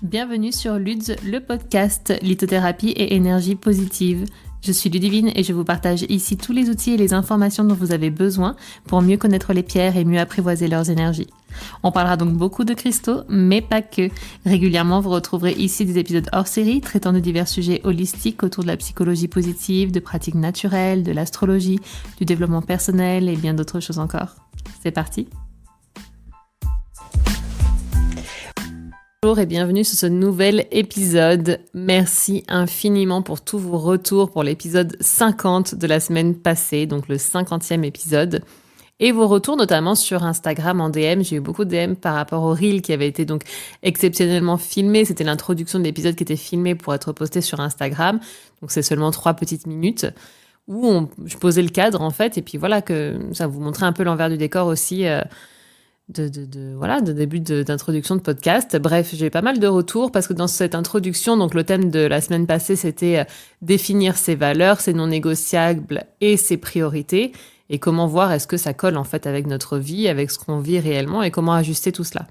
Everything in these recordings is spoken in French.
Bienvenue sur Luds, le podcast lithothérapie et énergie positive. Je suis Ludivine et je vous partage ici tous les outils et les informations dont vous avez besoin pour mieux connaître les pierres et mieux apprivoiser leurs énergies. On parlera donc beaucoup de cristaux, mais pas que. Régulièrement, vous retrouverez ici des épisodes hors série traitant de divers sujets holistiques autour de la psychologie positive, de pratiques naturelles, de l'astrologie, du développement personnel et bien d'autres choses encore. C'est parti! Bonjour et bienvenue sur ce nouvel épisode. Merci infiniment pour tous vos retours pour l'épisode 50 de la semaine passée, donc le 50e épisode. Et vos retours notamment sur Instagram en DM. J'ai eu beaucoup de DM par rapport au reel qui avait été donc exceptionnellement filmé. C'était l'introduction de l'épisode qui était filmé pour être posté sur Instagram. Donc c'est seulement 3 petites minutes où je posais le cadre en fait. Et puis voilà, que ça vous montrait un peu l'envers du décor aussi de début d'introduction de podcast. Bref, j'ai eu pas mal de retours parce que dans cette introduction, donc le thème de la semaine passée, c'était définir ses valeurs, ses non négociables et ses priorités et comment voir est-ce que ça colle en fait avec notre vie, avec ce qu'on vit réellement et comment ajuster tout cela.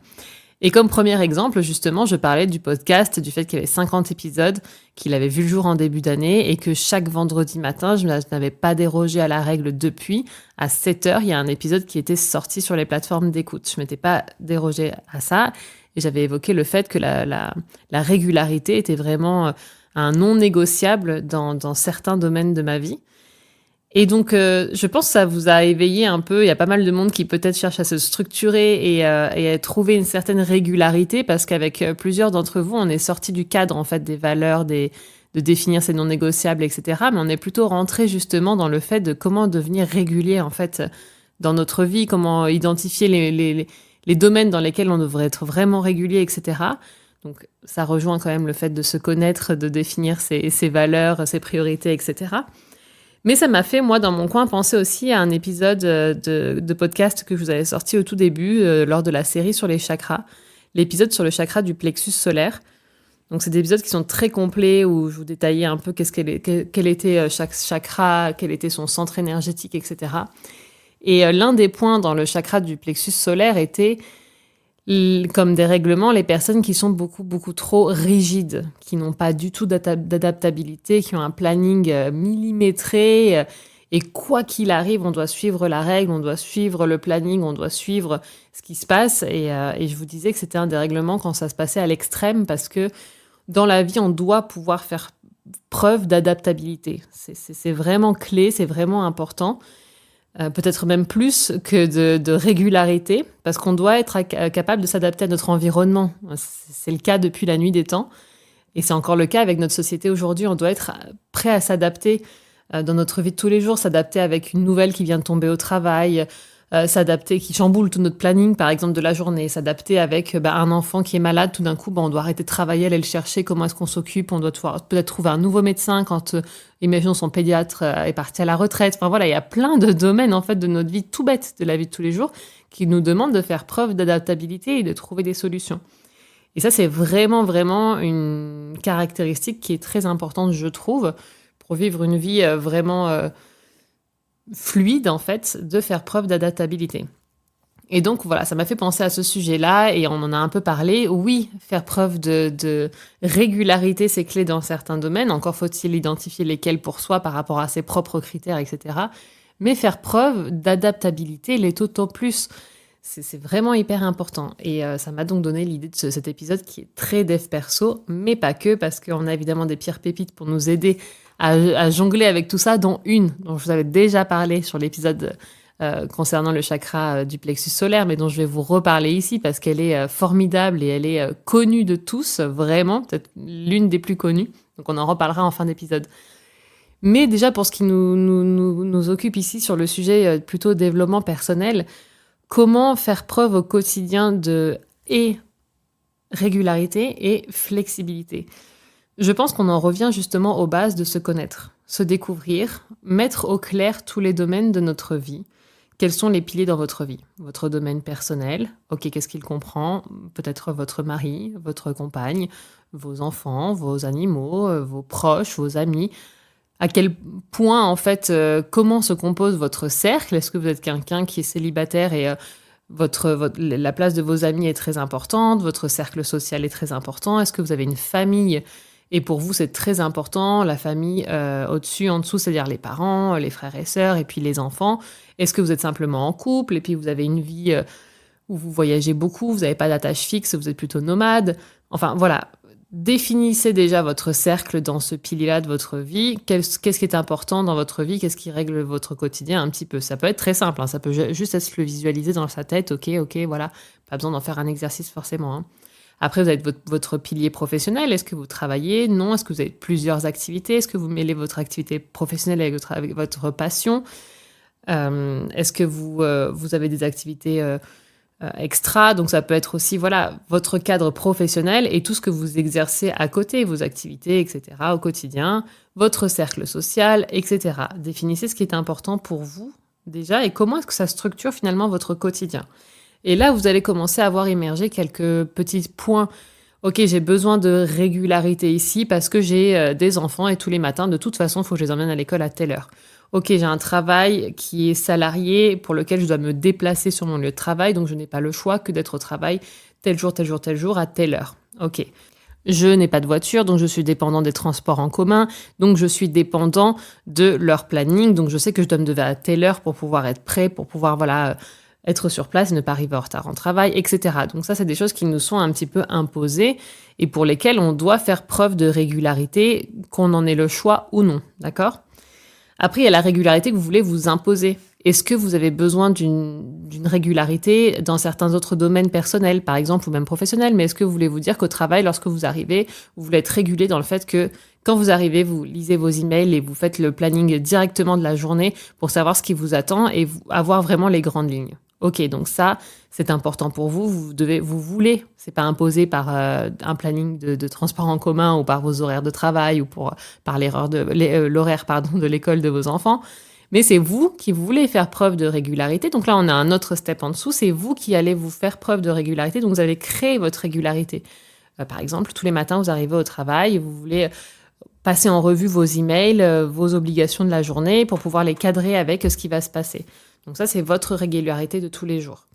Et comme premier exemple, justement, je parlais du podcast, du fait qu'il y avait 50 épisodes, qu'il avait vu le jour en début d'année et que chaque vendredi matin, je n'avais pas dérogé à la règle depuis. À 7h, il y a un épisode qui était sorti sur les plateformes d'écoute. Je ne m'étais pas dérogé à ça et j'avais évoqué le fait que la régularité était vraiment un non négociable dans certains domaines de ma vie. Et donc, je pense que ça vous a éveillé un peu. Il y a pas mal de monde qui peut-être cherche à se structurer et à trouver une certaine régularité parce qu'avec plusieurs d'entre vous, on est sorti du cadre en fait des valeurs, de définir ces non négociables, etc. Mais on est plutôt rentré justement dans le fait de comment devenir régulier en fait dans notre vie, comment identifier les domaines dans lesquels on devrait être vraiment régulier, etc. Donc, ça rejoint quand même le fait de se connaître, de définir ses valeurs, ses priorités, etc. Mais ça m'a fait, moi, dans mon coin, penser aussi à un épisode de podcast que je vous avais sorti au tout début, lors de la série sur les chakras. L'épisode sur le chakra du plexus solaire. Donc, c'est des épisodes qui sont très complets, où je vous détaillais un peu quel était chaque chakra, quel était son centre énergétique, etc. Et l'un des points dans le chakra du plexus solaire était, comme des règlements, les personnes qui sont beaucoup, beaucoup trop rigides, qui n'ont pas du tout d'adaptabilité, qui ont un planning millimétré, et quoi qu'il arrive, on doit suivre la règle, on doit suivre le planning, on doit suivre ce qui se passe. Et je vous disais que c'était un dérèglement quand ça se passait à l'extrême, parce que dans la vie, on doit pouvoir faire preuve d'adaptabilité. C'est vraiment clé, c'est vraiment important. Peut-être même plus que de régularité, parce qu'on doit être capable de s'adapter à notre environnement. C'est le cas depuis la nuit des temps, et c'est encore le cas avec notre société aujourd'hui. On doit être prêt à s'adapter dans notre vie de tous les jours, s'adapter avec une nouvelle qui vient de tomber au travail, s'adapter, qui chamboule tout notre planning, par exemple, de la journée, s'adapter avec un enfant qui est malade, tout d'un coup, on doit arrêter de travailler, aller le chercher, comment est-ce qu'on s'occupe, on doit peut-être trouver un nouveau médecin quand, imaginons, son pédiatre est parti à la retraite. Enfin voilà, il y a plein de domaines, en fait, de notre vie tout bête, de la vie de tous les jours, qui nous demandent de faire preuve d'adaptabilité et de trouver des solutions. Et ça, c'est vraiment, vraiment une caractéristique qui est très importante, je trouve, pour vivre une vie vraiment fluide, en fait, de faire preuve d'adaptabilité. Et donc, voilà, ça m'a fait penser à ce sujet-là, et on en a un peu parlé. Oui, faire preuve de régularité, c'est clé dans certains domaines. Encore faut-il identifier lesquels pour soi par rapport à ses propres critères, etc. Mais faire preuve d'adaptabilité l'est autant plus. C'est vraiment hyper important. Et ça m'a donc donné l'idée de cet épisode qui est très dev perso, mais pas que, parce qu'on a évidemment des pierres pépites pour nous aider à jongler avec tout ça, dont une dont je vous avais déjà parlé sur l'épisode concernant le chakra du plexus solaire, mais dont je vais vous reparler ici parce qu'elle est formidable et elle est connue de tous, vraiment, peut-être l'une des plus connues. Donc on en reparlera en fin d'épisode. Mais déjà, pour ce qui nous occupe ici sur le sujet plutôt développement personnel, comment faire preuve au quotidien de régularité et flexibilité. Je pense qu'on en revient justement aux bases de se connaître, se découvrir, mettre au clair tous les domaines de notre vie. Quels sont les piliers dans votre vie? Votre domaine personnel, ok, qu'est-ce qu'il comprend? Peut-être votre mari, votre compagne, vos enfants, vos animaux, vos proches, vos amis. À quel point, en fait, comment se compose votre cercle? Est-ce que vous êtes quelqu'un qui est célibataire et la place de vos amis est très importante, votre cercle social est très important. Est-ce que vous avez une famille et pour vous, c'est très important, la famille au-dessus, en dessous, c'est-à-dire les parents, les frères et sœurs et puis les enfants. Est-ce que vous êtes simplement en couple et puis vous avez une vie où vous voyagez beaucoup, vous n'avez pas d'attache fixe, vous êtes plutôt nomade? Enfin, voilà. Définissez déjà votre cercle dans ce pilier-là de votre vie. Qu'est-ce qui est important dans votre vie? Qu'est-ce qui règle votre quotidien un petit peu? Ça peut être très simple, hein, ça peut juste être le visualiser dans sa tête. Ok, voilà. Pas besoin d'en faire un exercice forcément, hein. Après, vous avez votre pilier professionnel. Est-ce que vous travaillez? Non. Est-ce que vous avez plusieurs activités? Est-ce que vous mêlez votre activité professionnelle avec votre passion? Est-ce que vous avez des activités extra? Donc, ça peut être aussi votre cadre professionnel et tout ce que vous exercez à côté, vos activités, etc., au quotidien, votre cercle social, etc. Définissez ce qui est important pour vous déjà et comment est-ce que ça structure finalement votre quotidien. Et là, vous allez commencer à voir émerger quelques petits points. Ok, j'ai besoin de régularité ici parce que j'ai des enfants et tous les matins, de toute façon, il faut que je les emmène à l'école à telle heure. Ok, j'ai un travail qui est salarié pour lequel je dois me déplacer sur mon lieu de travail, donc je n'ai pas le choix que d'être au travail tel jour, tel jour, tel jour, à telle heure. Ok. Je n'ai pas de voiture, donc je suis dépendant des transports en commun, donc je suis dépendant de leur planning, donc je sais que je dois me lever à telle heure pour pouvoir être prêt, pour pouvoir être sur place, ne pas arriver en retard en travail, etc. Donc ça, c'est des choses qui nous sont un petit peu imposées et pour lesquelles on doit faire preuve de régularité, qu'on en ait le choix ou non, d'accord? Après, il y a la régularité que vous voulez vous imposer. Est-ce que vous avez besoin d'une régularité dans certains autres domaines personnels, par exemple, ou même professionnels? Mais est-ce que vous voulez vous dire qu'au travail, lorsque vous arrivez, vous voulez être régulé dans le fait que quand vous arrivez, vous lisez vos emails et vous faites le planning directement de la journée pour savoir ce qui vous attend et avoir vraiment les grandes lignes? Ok, donc ça, c'est important pour vous. Vous voulez, c'est pas imposé par un planning de transport en commun ou par vos horaires de travail ou par l'horaire de l'école de vos enfants. Mais c'est vous qui voulez faire preuve de régularité. Donc là, on a un autre step en dessous. C'est vous qui allez vous faire preuve de régularité. Donc vous allez créer votre régularité. Par exemple, tous les matins, vous arrivez au travail, vous voulez passer en revue vos emails, vos obligations de la journée pour pouvoir les cadrer avec ce qui va se passer. Donc ça, c'est votre régularité de tous les jours.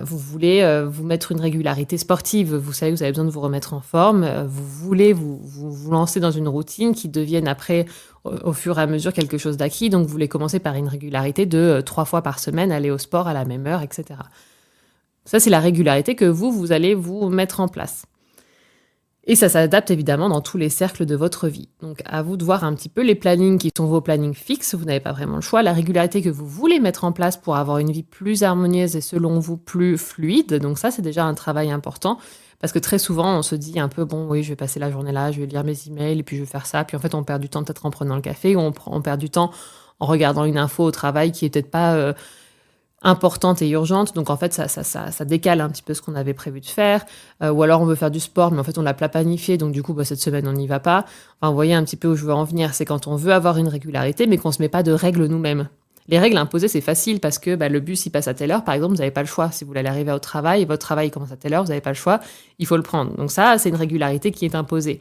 Vous voulez vous mettre une régularité sportive. Vous savez que vous avez besoin de vous remettre en forme. Vous voulez vous lancer dans une routine qui devienne après, au fur et à mesure, quelque chose d'acquis. Donc, vous voulez commencer par une régularité de 3 fois par semaine, aller au sport à la même heure, etc. Ça, c'est la régularité que vous allez vous mettre en place. Et ça s'adapte évidemment dans tous les cercles de votre vie. Donc, à vous de voir un petit peu les plannings qui sont vos plannings fixes. Vous n'avez pas vraiment le choix. La régularité que vous voulez mettre en place pour avoir une vie plus harmonieuse et selon vous plus fluide. Donc ça, c'est déjà un travail important. Parce que très souvent, on se dit un peu, bon, oui, je vais passer la journée là, je vais lire mes emails et puis je vais faire ça. Puis en fait, on perd du temps peut-être en prenant le café ou on perd du temps en regardant une info au travail qui est peut-être pas importante et urgente, donc en fait ça décale un petit peu ce qu'on avait prévu de faire, ou alors on veut faire du sport mais en fait on l'a pas planifié, donc du coup cette semaine on n'y va pas. Enfin, vous voyez un petit peu où je veux en venir, c'est quand on veut avoir une régularité mais qu'on se met pas de règles nous-mêmes. Les règles imposées, c'est facile parce que le bus il passe à telle heure, par exemple, vous n'avez pas le choix. Si vous voulez arriver au travail et votre travail commence à telle heure, vous n'avez pas le choix, il faut le prendre. Donc ça, c'est une régularité qui est imposée.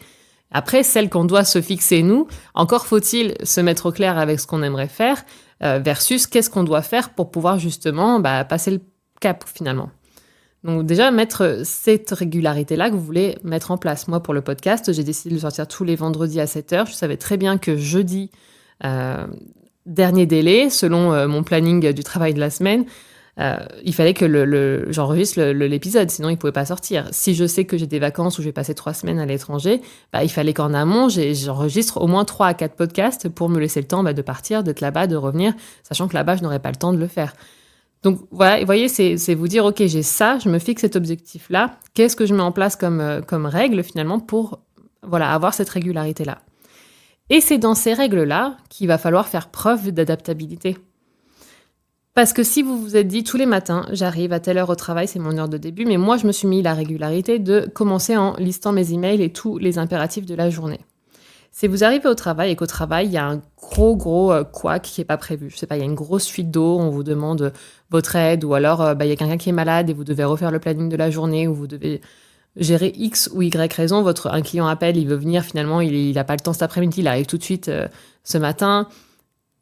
Après, celle qu'on doit se fixer nous, encore faut-il se mettre au clair avec ce qu'on aimerait faire, versus qu'est-ce qu'on doit faire pour pouvoir justement passer le cap finalement. Donc déjà, mettre cette régularité-là que vous voulez mettre en place. Moi, pour le podcast, j'ai décidé de le sortir tous les vendredis à 7h. Je savais très bien que jeudi, dernier délai, selon mon planning du travail de la semaine, il fallait que j'enregistre l'épisode, sinon il ne pouvait pas sortir. Si je sais que j'ai des vacances où je vais passer 3 semaines à l'étranger, il fallait qu'en amont, j'enregistre au moins 3 à 4 podcasts pour me laisser le temps de partir, d'être là-bas, de revenir, sachant que là-bas, je n'aurais pas le temps de le faire. Donc voilà, vous voyez, c'est vous dire, ok, j'ai ça, je me fixe cet objectif-là, qu'est-ce que je mets en place comme règle finalement pour avoir cette régularité-là. Et c'est dans ces règles-là qu'il va falloir faire preuve d'adaptabilité. Parce que si vous vous êtes dit tous les matins, j'arrive à telle heure au travail, c'est mon heure de début, mais moi je me suis mis la régularité de commencer en listant mes emails et tous les impératifs de la journée. Si vous arrivez au travail et qu'au travail, il y a un gros couac qui n'est pas prévu, je sais pas, il y a une grosse fuite d'eau, on vous demande votre aide, ou alors il y a quelqu'un qui est malade et vous devez refaire le planning de la journée, ou vous devez gérer X ou Y raison, un client appelle, il veut venir, finalement il n'a pas le temps cet après-midi, il arrive tout de suite ce matin.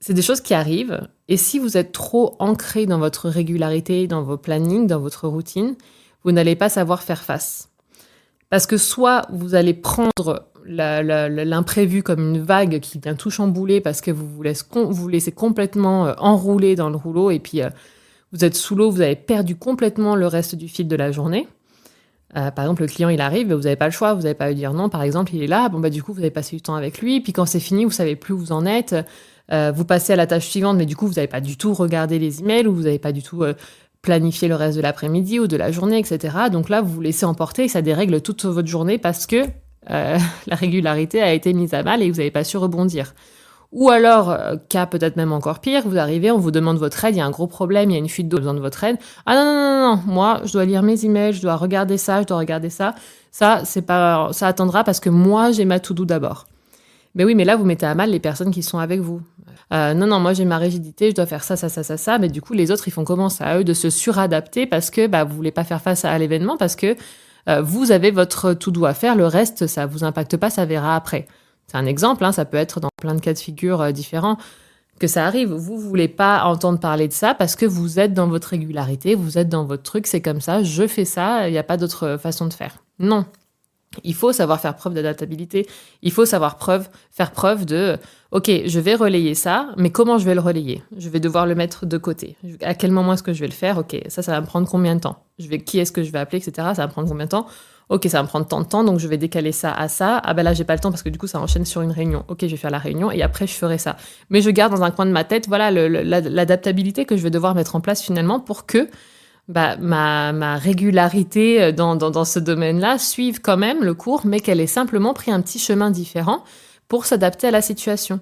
C'est des choses qui arrivent et si vous êtes trop ancré dans votre régularité, dans vos plannings, dans votre routine, vous n'allez pas savoir faire face. Parce que soit vous allez prendre l'imprévu comme une vague qui vient tout chambouler parce que vous laissez complètement enrouler dans le rouleau et puis vous êtes sous l'eau, vous avez perdu complètement le reste du fil de la journée. Par exemple, le client, il arrive, vous n'avez pas le choix, vous n'avez pas à lui dire non, par exemple, il est là, du coup, vous avez passé du temps avec lui, puis quand c'est fini, vous savez plus où vous en êtes, vous passez à la tâche suivante, mais du coup, vous n'avez pas du tout regardé les emails, ou vous n'avez pas du tout planifié le reste de l'après-midi ou de la journée, etc. Donc là, vous vous laissez emporter et ça dérègle toute votre journée parce que la régularité a été mise à mal et vous n'avez pas su rebondir. Ou alors, cas peut-être même encore pire, vous arrivez, on vous demande votre aide, il y a un gros problème, il y a une fuite d'eau, besoin de votre aide. Ah non, moi, je dois lire mes emails, je dois regarder ça, je dois regarder ça. Ça attendra parce que moi, j'ai ma to-do d'abord. Mais oui, mais là, vous mettez à mal les personnes qui sont avec vous. Non, moi, j'ai ma rigidité, je dois faire ça, mais du coup, les autres, ils font comment? C'est à eux de se suradapter parce que vous voulez pas faire face à l'événement, parce que vous avez votre to-do à faire, le reste, ça vous impacte pas, ça verra après. C'est un exemple, ça peut être dans plein de cas de figure différents que ça arrive. Vous voulez pas entendre parler de ça parce que vous êtes dans votre régularité, vous êtes dans votre truc, c'est comme ça, je fais ça, il n'y a pas d'autre façon de faire. Non. Il faut savoir faire preuve d'adaptabilité. Il faut savoir faire preuve de OK, je vais relayer ça, mais comment je vais le relayer? Je vais devoir le mettre de côté. À quel moment est-ce que je vais le faire? OK, ça va me prendre combien de temps? Qui est-ce que je vais appeler, etc. Ça va me prendre combien de temps? OK, ça va me prendre tant de temps, donc je vais décaler ça à ça. Ah là, j'ai pas le temps parce que du coup, ça enchaîne sur une réunion. OK, je vais faire la réunion et après, je ferai ça. Mais je garde dans un coin de ma tête, voilà, l'adaptabilité que je vais devoir mettre en place finalement pour que ma régularité dans ce domaine-là suive quand même le cours, mais qu'elle ait simplement pris un petit chemin différent pour s'adapter à la situation.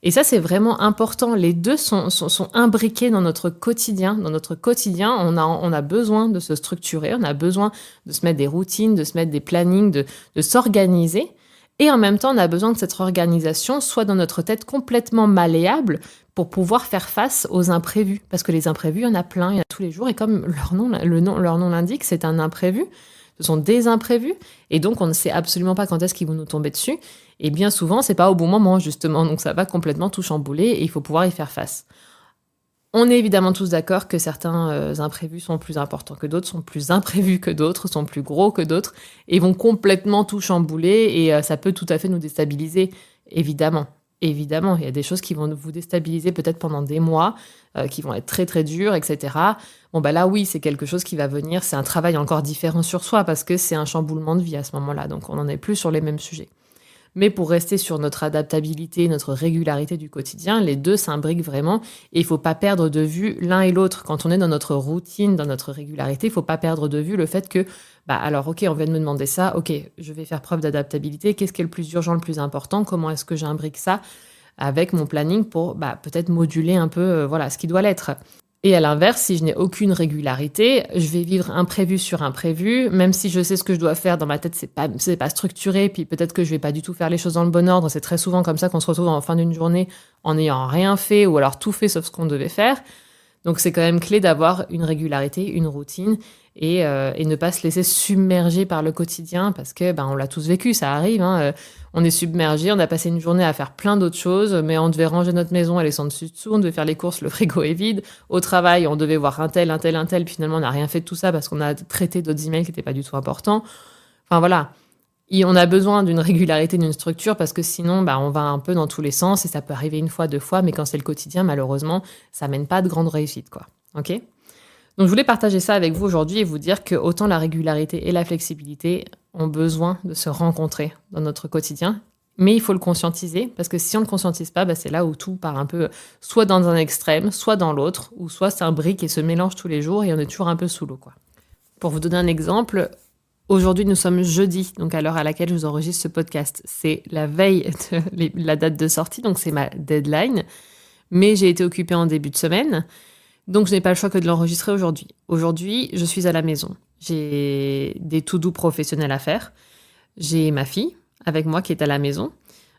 Et ça, c'est vraiment important. Les deux sont imbriqués dans notre quotidien. Dans notre quotidien, on a besoin de se structurer, on a besoin de se mettre des routines, de se mettre des plannings, de s'organiser. Et en même temps, on a besoin que cette organisation soit dans notre tête complètement malléable pour pouvoir faire face aux imprévus. Parce que les imprévus, il y en a plein, il y en a tous les jours. Et comme leur nom l'indique, c'est un imprévu. Ce sont des imprévus. Et donc, on ne sait absolument pas quand est-ce qu'ils vont nous tomber dessus. Et bien souvent, c'est pas au bon moment, justement. Donc, ça va complètement tout chambouler et il faut pouvoir y faire face. On est évidemment tous d'accord que certains imprévus sont plus importants que d'autres, sont plus imprévus que d'autres, sont plus gros que d'autres et vont complètement tout chambouler et ça peut tout à fait nous déstabiliser, évidemment. Évidemment, il y a des choses qui vont vous déstabiliser peut-être pendant des mois, qui vont être très très dures, etc. Là oui, c'est quelque chose qui va venir, c'est un travail encore différent sur soi parce que c'est un chamboulement de vie à ce moment-là, donc on n'en est plus sur les mêmes sujets. Mais pour rester sur notre adaptabilité, notre régularité du quotidien, les deux s'imbriquent vraiment et il ne faut pas perdre de vue l'un et l'autre. Quand on est dans notre routine, dans notre régularité, il ne faut pas perdre de vue le fait que, alors ok, on vient de me demander ça, ok, je vais faire preuve d'adaptabilité, qu'est-ce qui est le plus urgent, le plus important, comment est-ce que j'imbrique ça avec mon planning pour peut-être moduler un peu ce qui doit l'être. Et à l'inverse, si je n'ai aucune régularité, je vais vivre imprévu sur imprévu, même si je sais ce que je dois faire dans ma tête, c'est pas structuré, puis peut-être que je vais pas du tout faire les choses dans le bon ordre. C'est très souvent comme ça qu'on se retrouve en fin d'une journée en n'ayant rien fait ou alors tout fait sauf ce qu'on devait faire. Donc c'est quand même clé d'avoir une régularité, une routine et ne pas se laisser submerger par le quotidien parce que on l'a tous vécu, ça arrive. On est submergé, on a passé une journée à faire plein d'autres choses, mais on devait ranger notre maison, elle est sans dessus dessous, on devait faire les courses, le frigo est vide. Au travail, on devait voir un tel, puis finalement on n'a rien fait de tout ça parce qu'on a traité d'autres emails qui n'étaient pas du tout importants. Enfin voilà. Et on a besoin d'une régularité, d'une structure parce que sinon, on va un peu dans tous les sens et ça peut arriver une fois, deux fois, mais quand c'est le quotidien, malheureusement, ça mène pas de grande réussite, quoi. Ok ? Donc, je voulais partager ça avec vous aujourd'hui et vous dire que autant la régularité et la flexibilité ont besoin de se rencontrer dans notre quotidien, mais il faut le conscientiser parce que si on ne le conscientise pas, c'est là où tout part un peu soit dans un extrême, soit dans l'autre, ou soit c'est un brique et se mélange tous les jours et on est toujours un peu sous l'eau, quoi. Pour vous donner un exemple, aujourd'hui, nous sommes jeudi, donc à l'heure à laquelle je vous enregistre ce podcast. C'est la veille de la date de sortie, donc c'est ma deadline. Mais j'ai été occupée en début de semaine, donc je n'ai pas le choix que de l'enregistrer aujourd'hui. Aujourd'hui, je suis à la maison. J'ai des to-do professionnels à faire. J'ai ma fille avec moi qui est à la maison.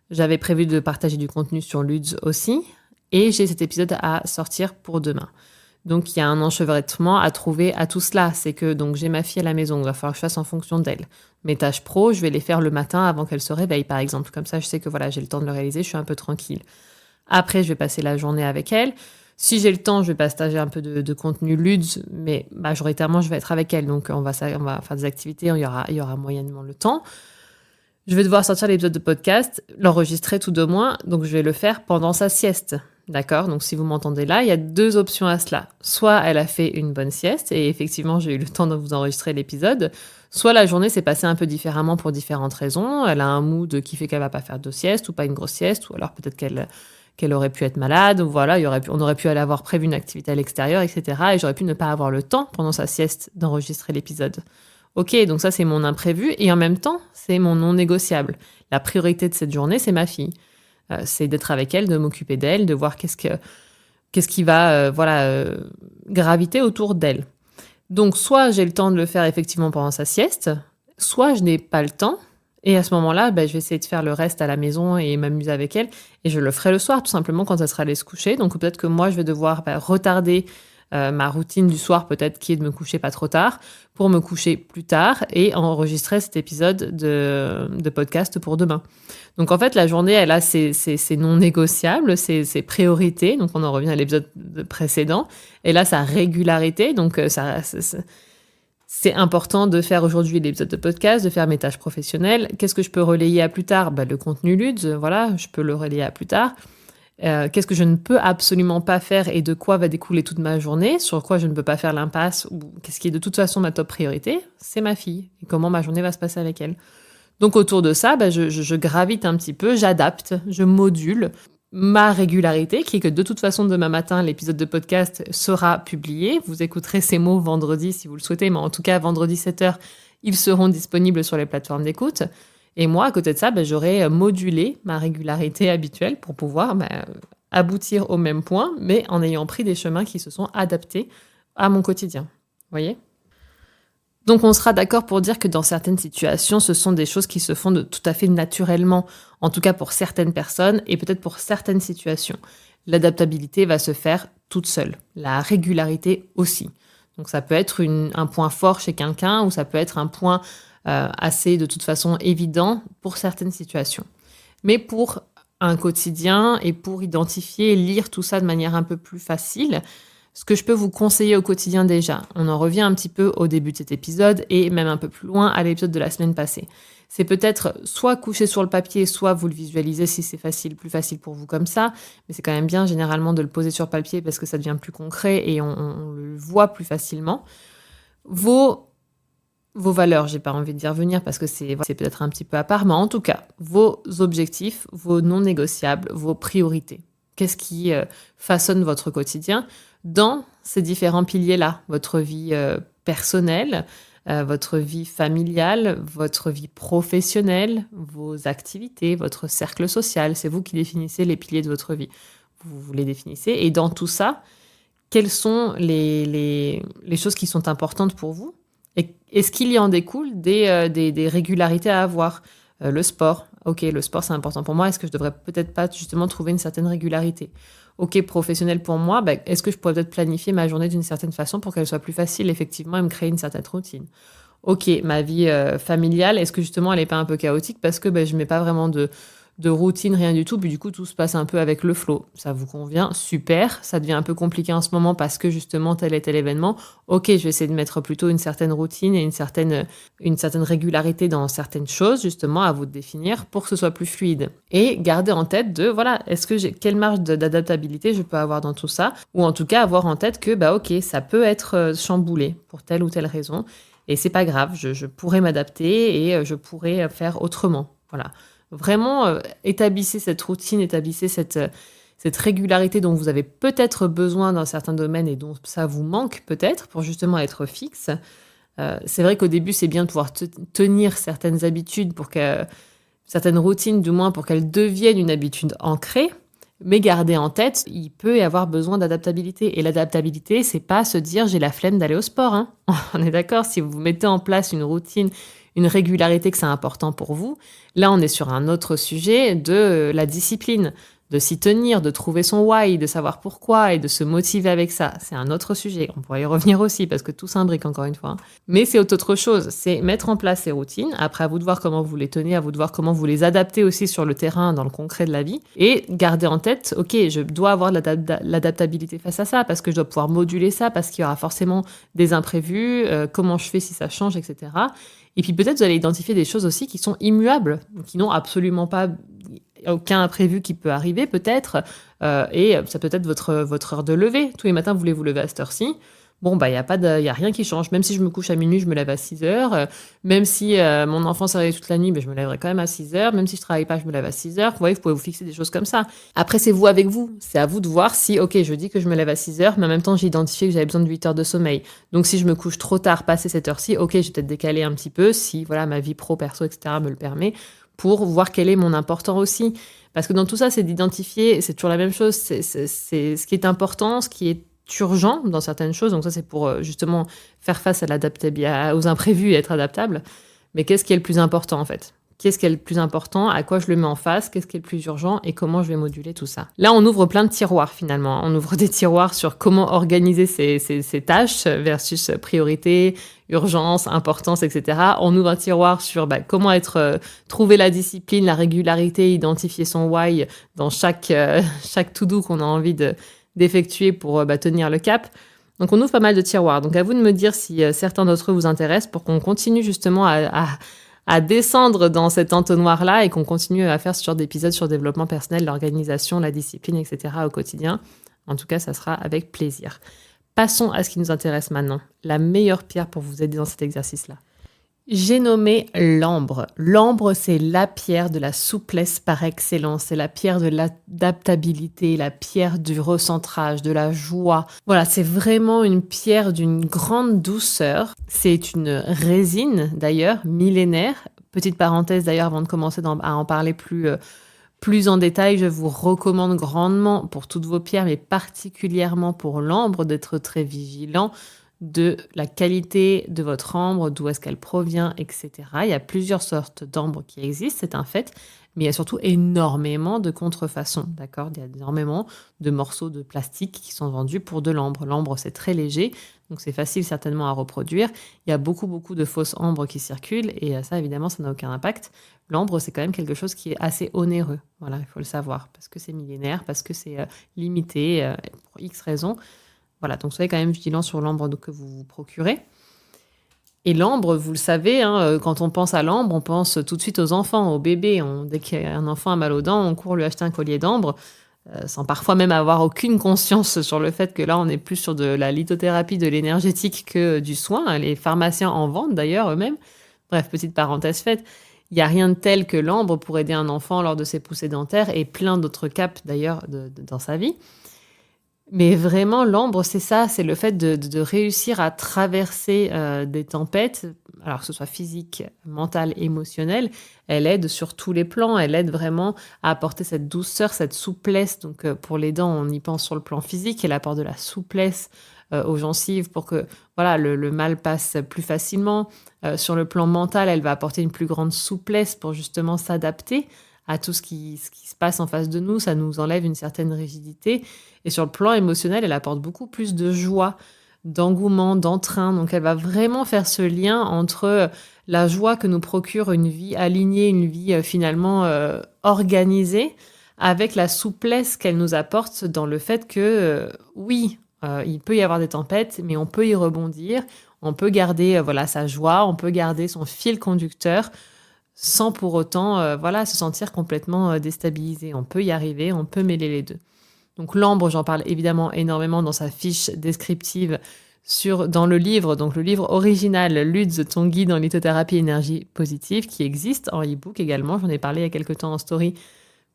J'avais prévu de partager du contenu sur Luds aussi. Et j'ai cet épisode à sortir pour demain. Donc, il y a un enchevêtrement à trouver à tout cela. C'est que donc j'ai ma fille à la maison, il va falloir que je fasse en fonction d'elle. Mes tâches pro, je vais les faire le matin avant qu'elle se réveille, par exemple. Comme ça, je sais que j'ai le temps de le réaliser, je suis un peu tranquille. Après, je vais passer la journée avec elle. Si j'ai le temps, je vais partager un peu de contenu ludes, mais majoritairement, je vais être avec elle. Donc, on va faire des activités, il y aura moyennement le temps. Je vais devoir sortir l'épisode de podcast, l'enregistrer tout de moins, donc je vais le faire pendant sa sieste. D'accord? Donc, si vous m'entendez là, il y a 2 options à cela. Soit elle a fait une bonne sieste, et effectivement, j'ai eu le temps de vous enregistrer l'épisode. Soit la journée s'est passée un peu différemment pour différentes raisons. Elle a un mood qui fait qu'elle va pas faire de sieste, ou pas une grosse sieste, ou alors peut-être qu'elle aurait pu être malade, ou voilà, on aurait pu aller avoir prévu une activité à l'extérieur, etc. Et j'aurais pu ne pas avoir le temps, pendant sa sieste, d'enregistrer l'épisode. Ok, donc ça, c'est mon imprévu, et en même temps, c'est mon non négociable. La priorité de cette journée, c'est ma fille. C'est d'être avec elle, de m'occuper d'elle, de voir qu'est-ce qui va graviter autour d'elle. Donc, soit j'ai le temps de le faire effectivement pendant sa sieste, soit je n'ai pas le temps, et à ce moment-là, je vais essayer de faire le reste à la maison et m'amuser avec elle, et je le ferai le soir, tout simplement, quand elle sera allée se coucher. Donc, peut-être que moi, je vais devoir retarder ma routine du soir, peut-être, qui est de me coucher pas trop tard, pour me coucher plus tard et enregistrer cet épisode de podcast pour demain. Donc, en fait, la journée, elle a ses non négociables, ses priorités. Donc, on en revient à l'épisode précédent. Et là, sa régularité. Donc, c'est important de faire aujourd'hui l'épisode de podcast, de faire mes tâches professionnelles. Qu'est-ce que je peux relayer à plus tard? Le contenu lude, voilà, je peux le relayer à plus tard. Qu'est-ce que je ne peux absolument pas faire et de quoi va découler toute ma journée, sur quoi je ne peux pas faire l'impasse, ou qu'est-ce qui est de toute façon ma top priorité, c'est ma fille, et comment ma journée va se passer avec elle. Donc autour de ça, je gravite un petit peu, j'adapte, je module ma régularité, qui est que de toute façon demain matin, l'épisode de podcast sera publié. Vous écouterez ces mots vendredi si vous le souhaitez, mais en tout cas vendredi 7h, ils seront disponibles sur les plateformes d'écoute. Et moi, à côté de ça, j'aurais modulé ma régularité habituelle pour pouvoir aboutir au même point, mais en ayant pris des chemins qui se sont adaptés à mon quotidien. Vous voyez ? Donc, on sera d'accord pour dire que dans certaines situations, ce sont des choses qui se font tout à fait naturellement, en tout cas pour certaines personnes et peut-être pour certaines situations. L'adaptabilité va se faire toute seule, la régularité aussi. Donc, ça peut être un point fort chez quelqu'un ou ça peut être un point assez de toute façon évident pour certaines situations. Mais pour un quotidien et pour identifier et lire tout ça de manière un peu plus facile, ce que je peux vous conseiller au quotidien déjà, on en revient un petit peu au début de cet épisode et même un peu plus loin à l'épisode de la semaine passée. C'est peut-être soit coucher sur le papier, soit vous le visualisez si c'est plus facile pour vous comme ça, mais c'est quand même bien généralement de le poser sur papier parce que ça devient plus concret et on le voit plus facilement. Vos valeurs, j'ai pas envie de dire venir parce que c'est peut-être un petit peu à part, mais en tout cas, vos objectifs, vos non négociables, vos priorités. Qu'est-ce qui façonne votre quotidien dans ces différents piliers-là? Votre vie personnelle, votre vie familiale, votre vie professionnelle, vos activités, votre cercle social. C'est vous qui définissez les piliers de votre vie. Vous les définissez. Et dans tout ça, quelles sont les choses qui sont importantes pour vous? Et est-ce qu'il y en découle des régularités à avoir? Le sport, ok, le sport c'est important pour moi, est-ce que je devrais peut-être pas justement trouver une certaine régularité? Ok, professionnel pour moi, est-ce que je pourrais peut-être planifier ma journée d'une certaine façon pour qu'elle soit plus facile effectivement et me créer une certaine routine? Ok, ma vie familiale, est-ce que justement elle n'est pas un peu chaotique parce que je mets pas vraiment de routine, rien du tout, puis du coup tout se passe un peu avec le flow. Ça vous convient? Super. Ça devient un peu compliqué en ce moment parce que justement tel et tel événement. Ok, je vais essayer de mettre plutôt une certaine routine et une certaine régularité dans certaines choses, justement à vous de définir pour que ce soit plus fluide. Et gardez en tête quelle marge d'adaptabilité je peux avoir dans tout ça, ou en tout cas avoir en tête que ok, ça peut être chamboulé pour telle ou telle raison, et c'est pas grave, je pourrais m'adapter et je pourrais faire autrement. Voilà. Vraiment, établissez cette routine, établissez cette régularité dont vous avez peut-être besoin dans certains domaines et dont ça vous manque peut-être pour justement être fixe. C'est vrai qu'au début, c'est bien de pouvoir tenir certaines habitudes certaines routines du moins pour qu'elles deviennent une habitude ancrée, mais gardez en tête, il peut y avoir besoin d'adaptabilité. Et l'adaptabilité, c'est pas se dire j'ai la flemme d'aller au sport. Hein. On est d'accord, si vous mettez en place une routine, une régularité que c'est important pour vous. Là, on est sur un autre sujet de la discipline. de s'y tenir, de trouver son why, de savoir pourquoi et de se motiver avec ça. C'est un autre sujet. On pourrait y revenir aussi parce que tout s'imbrique encore une fois, hein. Mais c'est autre chose. C'est mettre en place ces routines. Après, à vous de voir comment vous les tenez, à vous de voir comment vous les adaptez aussi sur le terrain, dans le concret de la vie. Et garder en tête, ok, je dois avoir de l'adaptabilité face à ça parce que je dois pouvoir moduler ça parce qu'il y aura forcément des imprévus, comment je fais si ça change, etc. Et puis peut-être vous allez identifier des choses aussi qui sont immuables, qui n'ont absolument pas aucun imprévu qui peut arriver peut-être, et ça peut être votre heure de lever. Tous les matins, vous voulez vous lever à cette heure-ci. Bon, bah, il y a rien qui change. Même si je me couche à minuit, je me lève à 6 heures. Même si mon enfant s'est réveillé toute la nuit, ben, je me lèverai quand même à 6 heures. Même si je travaille pas, je me lève à 6 heures. Vous voyez, vous pouvez vous fixer des choses comme ça. Après, c'est vous avec vous. C'est à vous de voir si, ok, je dis que je me lève à 6 heures, mais en même temps, j'ai identifié que j'avais besoin de 8 heures de sommeil. Donc, si je me couche trop tard, passé cette heure-ci, ok, je vais peut-être décaler un petit peu si, voilà, ma vie pro, perso, etc. me le permet, pour voir quel est mon important aussi. Parce que dans tout ça, c'est d'identifier, c'est toujours la même chose, c'est ce qui est important, ce qui est urgent dans certaines choses. Donc ça, c'est pour justement faire face à aux imprévus et être adaptable. Mais qu'est-ce qui est le plus important en fait ? Qu'est-ce qui est le plus important ? À quoi je le mets en face ? Qu'est-ce qui est le plus urgent ? Et comment je vais moduler tout ça ? Là, on ouvre plein de tiroirs finalement. On ouvre des tiroirs sur comment organiser ces tâches versus priorité, urgence, importance, etc. On ouvre un tiroir sur comment trouver la discipline, la régularité, identifier son why dans chaque to-do qu'on a envie d'effectuer pour tenir le cap. Donc, on ouvre pas mal de tiroirs. Donc, à vous de me dire si certains d'entre eux vous intéressent pour qu'on continue justement à descendre dans cet entonnoir-là et qu'on continue à faire ce genre d'épisodes sur le développement personnel, l'organisation, la discipline, etc. au quotidien. En tout cas, ça sera avec plaisir. Passons à ce qui nous intéresse maintenant. La meilleure pierre pour vous aider dans cet exercice-là. J'ai nommé l'ambre. L'ambre, c'est la pierre de la souplesse par excellence. C'est la pierre de l'adaptabilité, la pierre du recentrage, de la joie. Voilà, c'est vraiment une pierre d'une grande douceur. C'est une résine, d'ailleurs, millénaire. Petite parenthèse, d'ailleurs, avant de commencer à en parler plus en détail, je vous recommande grandement pour toutes vos pierres, mais particulièrement pour l'ambre, d'être très vigilant de la qualité de votre ambre, d'où est-ce qu'elle provient, etc. Il y a plusieurs sortes d'ambre qui existent, c'est un fait, mais il y a surtout énormément de contrefaçons, d'accord ? Il y a énormément de morceaux de plastique qui sont vendus pour de l'ambre. L'ambre, c'est très léger, donc c'est facile certainement à reproduire. Il y a beaucoup de fausses ambres qui circulent, et ça, évidemment, ça n'a aucun impact. L'ambre, c'est quand même quelque chose qui est assez onéreux, voilà, il faut le savoir, parce que c'est millénaire, parce que c'est limité, pour X raisons. Voilà, donc soyez quand même vigilant sur l'ambre que vous vous procurez. Et l'ambre, vous le savez, hein, quand on pense à l'ambre, on pense tout de suite aux enfants, aux bébés. Dès qu'un enfant a mal aux dents, on court lui acheter un collier d'ambre, sans parfois même avoir aucune conscience sur le fait que là, on est plus sur de la lithothérapie, de l'énergétique que du soin. Les pharmaciens en vendent d'ailleurs eux-mêmes. Bref, petite parenthèse faite. Il n'y a rien de tel que l'ambre pour aider un enfant lors de ses poussées dentaires et plein d'autres caps d'ailleurs dans sa vie. Mais vraiment, l'ambre, c'est ça, c'est le fait de réussir à traverser des tempêtes, alors que ce soit physique, mentale, émotionnelle. Elle aide sur tous les plans, elle aide vraiment à apporter cette douceur, cette souplesse. Donc pour les dents, on y pense sur le plan physique, elle apporte de la souplesse aux gencives pour que voilà, le mal passe plus facilement. Sur le plan mental, elle va apporter une plus grande souplesse pour justement s'adapter à tout ce qui se passe en face de nous, ça nous enlève une certaine rigidité. Et sur le plan émotionnel, elle apporte beaucoup plus de joie, d'engouement, d'entrain. Donc elle va vraiment faire ce lien entre la joie que nous procure une vie alignée, une vie finalement organisée, avec la souplesse qu'elle nous apporte dans le fait que oui, il peut y avoir des tempêtes, mais on peut y rebondir, on peut garder sa joie, on peut garder son fil conducteur, sans pour autant se sentir complètement déstabilisé. On peut y arriver, on peut mêler les deux. Donc l'ambre, j'en parle évidemment énormément dans sa fiche descriptive dans le livre, donc le livre original Lutz, ton guide en lithothérapie énergie positive, qui existe en e-book également. J'en ai parlé il y a quelques temps en story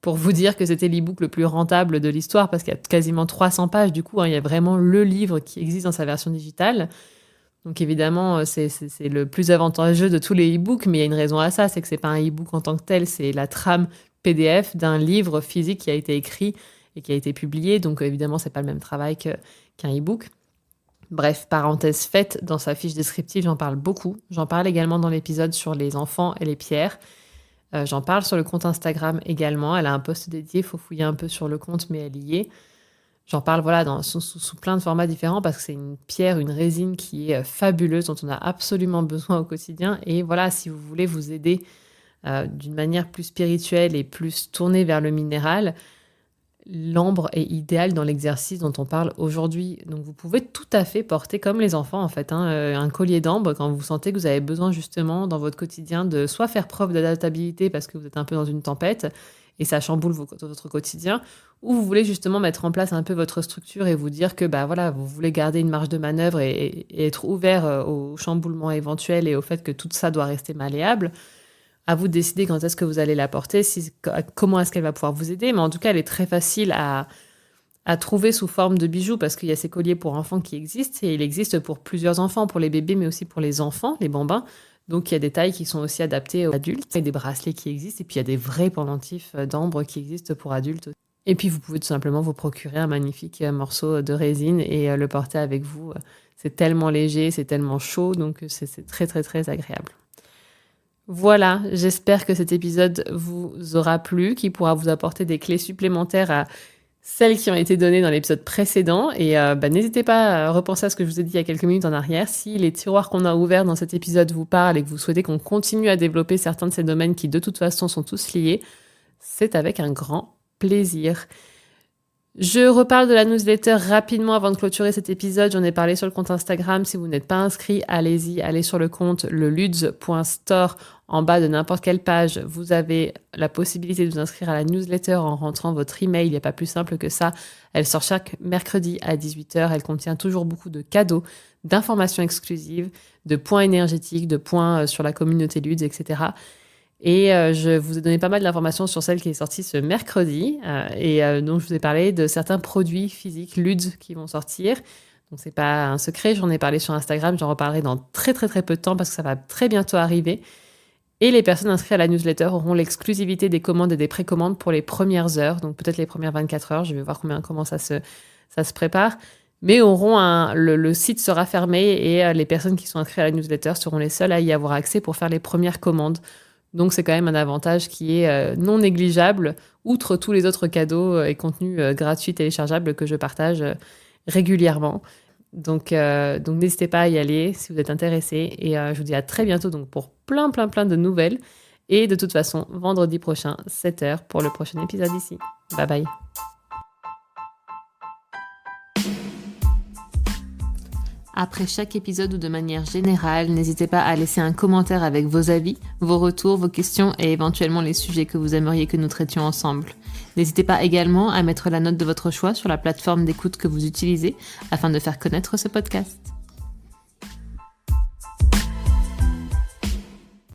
pour vous dire que c'était l'e-book le plus rentable de l'histoire parce qu'il y a quasiment 300 pages. Du coup, il y a vraiment le livre qui existe dans sa version digitale. Donc évidemment, c'est le plus avantageux de tous les e-books, mais il y a une raison à ça, c'est que c'est pas un e-book en tant que tel, c'est la trame PDF d'un livre physique qui a été écrit et qui a été publié. Donc évidemment, c'est pas le même travail qu'un e-book. Bref, parenthèse faite, dans sa fiche descriptive, j'en parle beaucoup. J'en parle également dans l'épisode sur les enfants et les pierres. J'en parle sur le compte Instagram également. Elle a un post dédié, il faut fouiller un peu sur le compte, mais elle y est. J'en parle sous plein de formats différents parce que c'est une pierre, une résine qui est fabuleuse, dont on a absolument besoin au quotidien. Et voilà, si vous voulez vous aider d'une manière plus spirituelle et plus tournée vers le minéral, l'ambre est idéal dans l'exercice dont on parle aujourd'hui. Donc vous pouvez tout à fait porter, comme les enfants en fait, un collier d'ambre quand vous sentez que vous avez besoin justement dans votre quotidien de soit faire preuve d'adaptabilité parce que vous êtes un peu dans une tempête et ça chamboule votre quotidien, ou vous voulez justement mettre en place un peu votre structure et vous dire que vous voulez garder une marge de manœuvre et être ouvert au chamboulement éventuel et au fait que tout ça doit rester malléable. À vous de décider quand est-ce que vous allez la porter, comment est-ce qu'elle va pouvoir vous aider. Mais en tout cas, elle est très facile à trouver sous forme de bijoux parce qu'il y a ces colliers pour enfants qui existent et il existe pour plusieurs enfants, pour les bébés, mais aussi pour les enfants, les bambins. Donc, il y a des tailles qui sont aussi adaptées aux adultes. Il y a des bracelets qui existent et puis il y a des vrais pendentifs d'ambre qui existent pour adultes. Et puis, vous pouvez tout simplement vous procurer un magnifique morceau de résine et le porter avec vous. C'est tellement léger, c'est tellement chaud, donc c'est très, très, très agréable. Voilà, j'espère que cet épisode vous aura plu, qu'il pourra vous apporter des clés supplémentaires à celles qui ont été données dans l'épisode précédent. Et n'hésitez pas à repenser à ce que je vous ai dit il y a quelques minutes en arrière. Si les tiroirs qu'on a ouverts dans cet épisode vous parlent et que vous souhaitez qu'on continue à développer certains de ces domaines qui de toute façon sont tous liés, c'est avec un grand plaisir. Je reparle de la newsletter rapidement avant de clôturer cet épisode. J'en ai parlé sur le compte Instagram. Si vous n'êtes pas inscrit, allez sur le compte leluds.store. En bas de n'importe quelle page, vous avez la possibilité de vous inscrire à la newsletter en rentrant votre email. Il n'y a pas plus simple que ça. Elle sort chaque mercredi à 18h. Elle contient toujours beaucoup de cadeaux, d'informations exclusives, de points énergétiques, de points sur la communauté Luds, etc. Et je vous ai donné pas mal d'informations sur celle qui est sortie ce mercredi. Donc, je vous ai parlé de certains produits physiques Luds qui vont sortir. Donc, c'est pas un secret. J'en ai parlé sur Instagram. J'en reparlerai dans très, très, très peu de temps parce que ça va très bientôt arriver. Et les personnes inscrites à la newsletter auront l'exclusivité des commandes et des précommandes pour les premières heures. Donc, peut-être les premières 24 heures. Je vais voir comment ça se prépare. Mais le site sera fermé et les personnes qui sont inscrites à la newsletter seront les seules à y avoir accès pour faire les premières commandes. Donc, c'est quand même un avantage qui est non négligeable, outre tous les autres cadeaux et contenus gratuits téléchargeables que je partage régulièrement. Donc, n'hésitez pas à y aller si vous êtes intéressés. Et je vous dis à très bientôt donc, pour plein de nouvelles. Et de toute façon, vendredi prochain, 7h pour le prochain épisode ici. Bye bye. Après chaque épisode ou de manière générale, n'hésitez pas à laisser un commentaire avec vos avis, vos retours, vos questions et éventuellement les sujets que vous aimeriez que nous traitions ensemble. N'hésitez pas également à mettre la note de votre choix sur la plateforme d'écoute que vous utilisez afin de faire connaître ce podcast.